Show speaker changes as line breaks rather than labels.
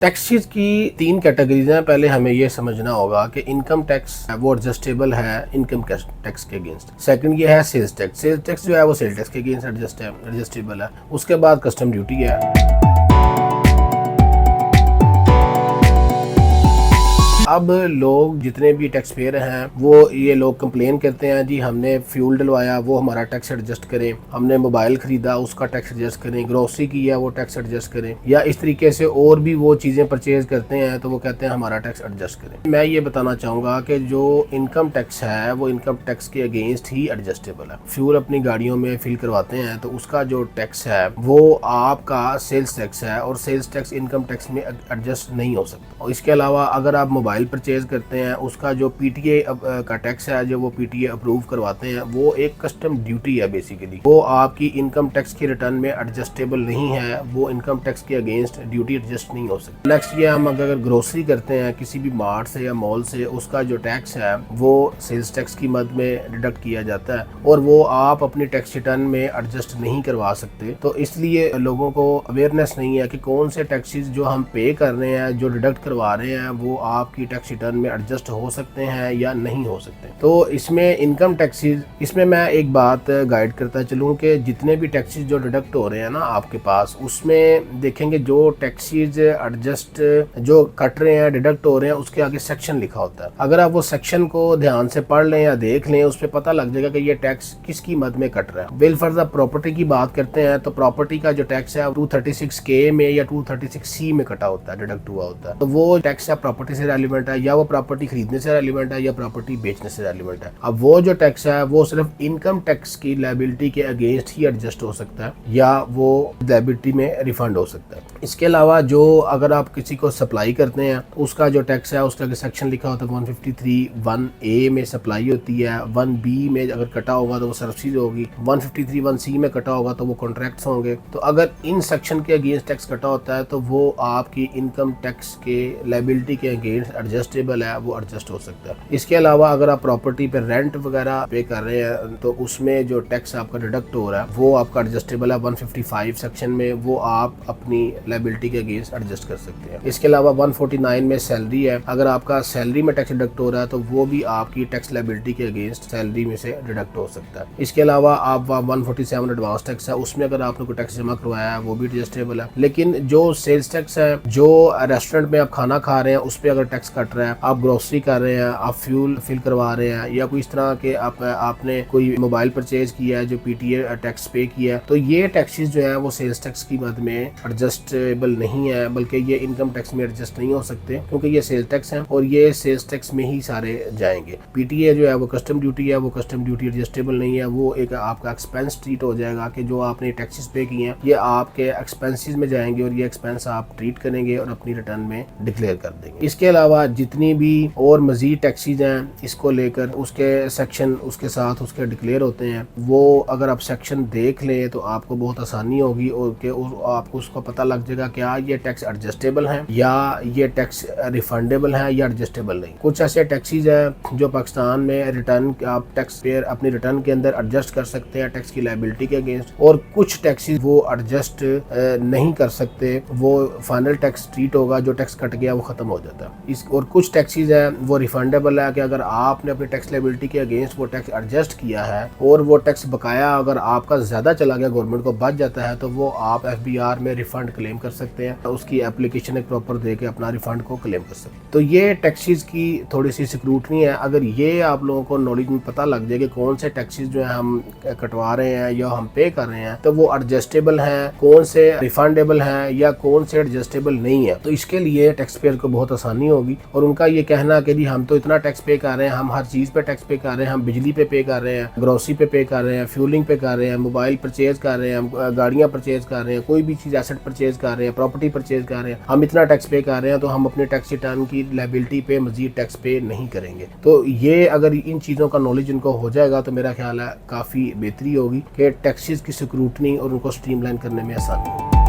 Taxes की तीन categories हैं। पहले हमें ये समझना होगा कि इनकम टैक्स वो एडजस्टेबल है इनकम टैक्स के अगेंस्ट। सेकंड ये है सेल्स टैक्स। सेल्स टैक्स जो है वो सेल टैक्स के अगेंस्ट एडजस्टेबल है। उसके बाद कस्टम ड्यूटी है। अब लोग जितने भी टैक्स पेयर हैं वो ये लोग कंप्लेन करते हैं, जी हमने फ्यूल डलवाया वो हमारा टैक्स एडजस्ट करें, हमने मोबाइल खरीदा उसका टैक्स एडजस्ट करें, ग्रोसरी की है वो टैक्स एडजस्ट करें, या इस तरीके से और भी वो चीज़ें परचेज करते हैं तो वो कहते हैं हमारा टैक्स एडजस्ट करें। मैं ये बताना चाहूँगा कि जो इनकम टैक्स है वो इनकम टैक्स के अगेंस्ट ही एडजस्टेबल है। फ्यूल अपनी गाड़ियों में फिल करवाते हैं तो उसका जो टैक्स है वो आपका सेल्स टैक्स है और सेल्स टैक्स इनकम टैक्स में एडजस्ट नहीं हो सकता। और इसके अलावा अगर आप मोबाइल परचेज करते हैं उसका जो पीटीए का टैक्स है, जो वो पीटीए अप्रूव करवाते हैं, वो एक कस्टम ड्यूटी है बेसिकली। वो आपकी इनकम टैक्स के रिटर्न में एडजस्टेबल नहीं है, वो इनकम टैक्स के अगेंस्ट ड्यूटी एडजस्ट नहीं हो सकती। नेक्स्ट ये हम अगर ग्रोसरी करते हैं किसी भी मार्ट से या मॉल से, उसका जो टैक्स है वो सेल्स टैक्स की मद में डिडक्ट किया जाता है और वो आप अपनी टैक्स रिटर्न में एडजस्ट नहीं करवा सकते। तो इसलिए लोगों को अवेयरनेस नहीं है कि कौन से टैक्सेस जो हम पे कर रहे हैं, जो डिडक्ट करवा रहे हैं, वो आपकी टैक्स रिटर्न में एडजस्ट हो सकते हैं या नहीं हो सकते। तो इसमें इनकम टैक्सेस, इसमें मैं एक बात गाइड करता चलूँ कि जितने भी टैक्सेस जो डिडक्ट हो रहे हैं ना आपके पास, उसमें देखेंगे जो टैक्सेस एडजस्ट जो कट रहे हैं, डिडक्ट हो रहे हैं, उसके आगे सेक्शन लिखा होता है। अगर आप वो सेक्शन को ध्यान से पढ़ लें या देख लें, उस पर पता लग जाएगा कि ये टैक्स किसकी मद में कट रहा है। बिल फॉर द प्रॉपर्टी की बात करते हैं तो प्रॉपर्टी का जो टैक्स है 236K में या 236C में कटा होता है, डिडक्ट हुआ होता है। तो वो टैक्स है प्रॉपर्टी से रेलिवेंट है, या वो प्रॉपर्टी खरीदने से रेलिवेंट है, या प्रॉपर्टी बेचने से रेलिवेंट है। अब वो जो टैक्स है वो सिर्फ इनकम टैक्स की लायबिलिटी के अगेंस्ट ही एडजस्ट हो सकता है या वो लायबिलिटी में रिफंड हो सकता है। इसके अलावा जो अगर आप किसी को सप्लाई करते हैं उसका जो टैक्स है उसका सेक्शन लिखा होता है 153(1)A में सप्लाई होती है, 1B में अगर कटा होगा तो वो सर्विसेज होगी, 153(1)C में कटा होगा तो वो कॉन्ट्रैक्ट्स होंगे। तो अगर इन सेक्शन के अगेंस्ट टैक्स कटा होता है तो वो आपकी इनकम टैक्स के लायबिलिटी के अगेंस्ट एडजस्टेबल है, वो एडजस्ट हो सकता है। इसके अलावा अगर आप प्रॉपर्टी पे रेंट वगैरह पे कर रहे हैं तो उसमें जो टैक्स आपका डिडक्ट हो रहा है वो आपका एडजस्टेबल है 155 सेक्शन में, वो आप अपनी लायबिलिटी के अगेंस्ट एडजस्ट कर सकते हैं। इसके अलावा 149 में सैलरी है, अगर आपका सैलरी में टैक्स डिडक्ट हो रहा है तो वो भी आपकी टैक्स लायबिलिटी के अगेंस्ट सैलरी में से डिडक्ट हो सकता है। इसके अलावा आप 147 एडवांस टैक्स है, उसमें अगर आपने कोई टैक्स जमा करवाया है वो भी एडजस्टेबल है। लेकिन जो सेल्स टैक्स है, जो रेस्टोरेंट में आप खाना खा रहे हैं उस पर अगर टैक्स कट रहा है, आप ग्रोसरी कर रहे हैं, आप फ्यूल फिल करवा रहे हैं, या कोई इस तरह के आपने कोई मोबाइल परचेज किया है जो पीटीए टैक्स पे किया है, तो ये टैक्सेस जो है वो सेल्स टैक्स की मद में एडजस्टेबल नहीं है, बल्कि ये इनकम टैक्स में एडजस्ट नहीं हो सकते क्योंकि ये सेल्स टैक्स है और ये सेल्स टैक्स में ही सारे जाएंगे। पीटीए जो है वो कस्टम ड्यूटी है, वो कस्टम ड्यूटी एडजस्टेबल नहीं है, वो एक आपका एक्सपेंस ट्रीट हो जाएगा कि जो आपने टैक्सेस पे किए हैं ये आपके एक्सपेंसेस में जाएंगे और ये एक्सपेंस आप ट्रीट करेंगे और अपनी रिटर्न में डिक्लेयर कर देंगे। इसके अलावा जितनी भी और मजीद टैक्सेस हैं इसको लेकर उसके सेक्शन उसके साथ उसके डिक्लेयर होते हैं, वो अगर आप सेक्शन देख लें तो आपको बहुत आसानी होगी और कि आपको उसको पता लग जाएगा क्या ये टैक्स एडजस्टेबल हैं या ये टैक्स रिफंडेबल हैं या एडजस्टेबल नहीं। कुछ ऐसे टैक्सेस हैं जो पाकिस्तान में रिटर्न आप टैक्स पेयर अपनी रिटर्न के अंदर एडजस्ट कर सकते हैं टैक्स की लायबिलिटी के अगेंस्ट, और कुछ टैक्सेस वो एडजस्ट नहीं कर सकते, वो फाइनल टैक्स ट्रीट होगा, जो टैक्स कट गया वो खत्म हो जाता है। और कुछ टैक्सेस है वो रिफंडेबल है कि अगर आपने अपनी टैक्स लायबिलिटी के अगेंस्ट वो टैक्स एडजस्ट किया है और वो टैक्स बकाया अगर आपका ज्यादा चला गया, गवर्नमेंट को बच जाता है, तो वो आप FBR में रिफंड क्लेम कर सकते हैं, उसकी एप्लीकेशन एक प्रॉपर दे के अपना रिफंड को क्लेम कर सकते हैं। तो ये टैक्सेस की थोड़ी सी स्क्रूटनी है। अगर ये आप लोगों को नॉलेज में पता लग जाए कि कौन से टैक्सेस जो है हम कटवा रहे हैं या हम पे कर रहे हैं तो वो एडजस्टेबल हैं, कौन से रिफंडेबल हैं या कौन से एडजस्टेबल नहीं है, तो इसके लिए टैक्स पेयर को बहुत आसानी होगी। और उनका ये कहना कि जी हम तो इतना टैक्स पे कर रहे हैं, हम हर चीज पे टैक्स पे कर रहे हैं, हम बिजली पे कर रहे हैं, ग्रोसरी पे कर रहे हैं, फ्यूलिंग पे कर रहे हैं, मोबाइल परचेज कर रहे हैं, गाड़ियां परचेज कर रहे हैं, कोई भी चीज एसेट परचेज कर रहे हैं, प्रॉपर्टी परचेज कर रहे हैं, हम इतना टैक्स पे कर रहे हैं तो हम अपने टैक्स रिटर्न की लायबिलिटी पे मजीद टैक्स पे नहीं करेंगे। तो ये अगर इन चीज़ों का नॉलेज इनको हो जाएगा तो मेरा ख्याल है काफ़ी बेहतरी होगी कि टैक्सेस की स्क्रूटनी और उनको स्ट्रीमलाइन करने में आसानी होगी।